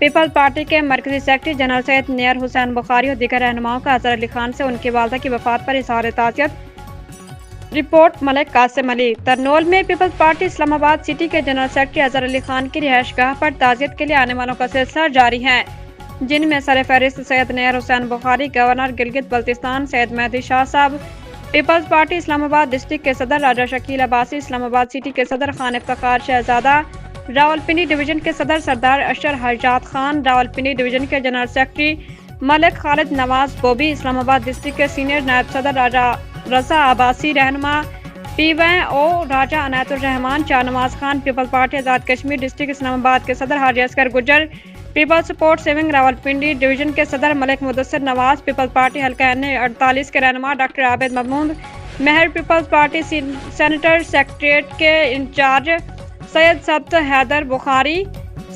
Peoples party کے مرکزی secretary general سید نیر حسین بخاری اور دیگر رہنماؤں کا اظہر علی خان سے ان کی والدہ کی وفات پر اظہار تعزیت۔ رپورٹ ملک قاسم علی۔ ترنول میں پیپلز پارٹی اسلام آباد سٹی کے جنرل سیکرٹری اظہر علی خان کی رہائش گاہ پر تعزیت کے لیے آنے والوں کا سلسلہ جاری ہے، جن میں سر فہرست سید نیر حسین بخاری، گورنر گلگت بلتستان سید مہدی شاہ صاحب، پیپلز پارٹی اسلام آباد ڈسٹرکٹ کے صدر راجہ شکیل عباسی، اسلام آباد سٹی کے صدر خان افتخار شہزادہ، راولپنڈی ڈویژن کے صدر سردار اشر حجات خان، راولپنڈی ڈویژن کے جنرل سیکرٹری ملک خالد نواز بوبی، اسلام آباد ڈسٹرکٹ کے سینئر نائب صدر راجہ رضا عباسی، رہنما پی وے او Raja Inayat ur-Rehman, Shah Nawaz Khan, Peoples Party Azad Kashmir district Islamabad کے صدر حاجی اصغر گجر، پیپلز سپورٹ سیونگ راولپنڈی ڈویژن کے صدر ملک مدثر نواز، پیپلز پارٹی حلقہ N48 کے رہنما doctor Abid Mehmood Mehr, Peoples Party senator secretariat کے انچارج سید ثبت حیدر بخاری،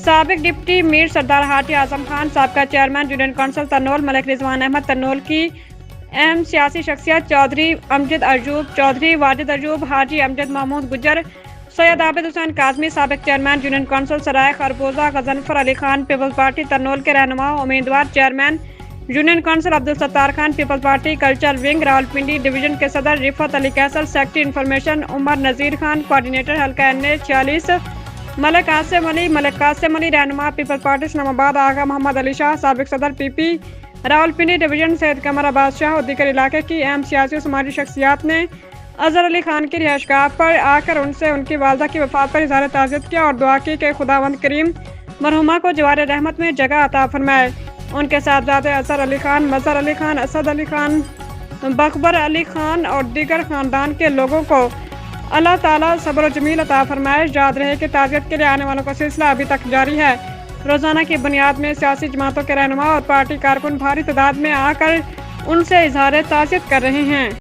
سابق ڈپٹی میر سردار حاجی اعظم خان، سابقہ چیئرمین یونین کونسل ترنول ملک رضوان احمد، ترنول کی اہم سیاسی شخصیت چودھری امجد ایوب، چودھری واجد ایوب، حاجی امجد محمود گجر، سید عابد حسین کاظمی، سابق chairman union council Sarai Kharbooza Ghazanfar Ali Khan, Peoples party Tarnol کے رہنما امیدوار chairman union council Abdul Sattar Khan, Peoples party culture wing Rawalpindi division کے صدر Rifat Ali Qaiser, secretary information Umar Nazir Khan, coordinator حلقہ N46 ملک قاسم علی، رہنما پیپلز پارٹی اسلام آباد آغا محمد علی شاہ، سابق صدر PP راولپنڈی ڈویژن سید قمر عباس شاہ اور دیگر علاقے کی اہم سیاسی و سماجی شخصیات نے اظہر علی خان کی رہائش گاہ پر آ کر ان سے ان کی والدہ کی وفات پر اظہار تعزیت کیا اور دعا کی کہ خداوند کریم مرحومہ کو جوار رحمت میں جگہ عطا فرمائے۔ ان کے صاحبزادے اظہر علی خان، مظہر علی خان، اسد علی خان، بخبر علی خان اور دیگر خاندان کے لوگوں کو اللہ تعالیٰ صبر و جمیل عطا فرمائے۔ یاد رہے کہ تعزیت کے لیے آنے والوں کا سلسلہ ابھی تک جاری ہے۔ روزانہ کی بنیاد میں سیاسی جماعتوں کے رہنما اور پارٹی کارکن بھاری تعداد میں آ کر ان سے اظہار تعزیت کر رہے ہیں۔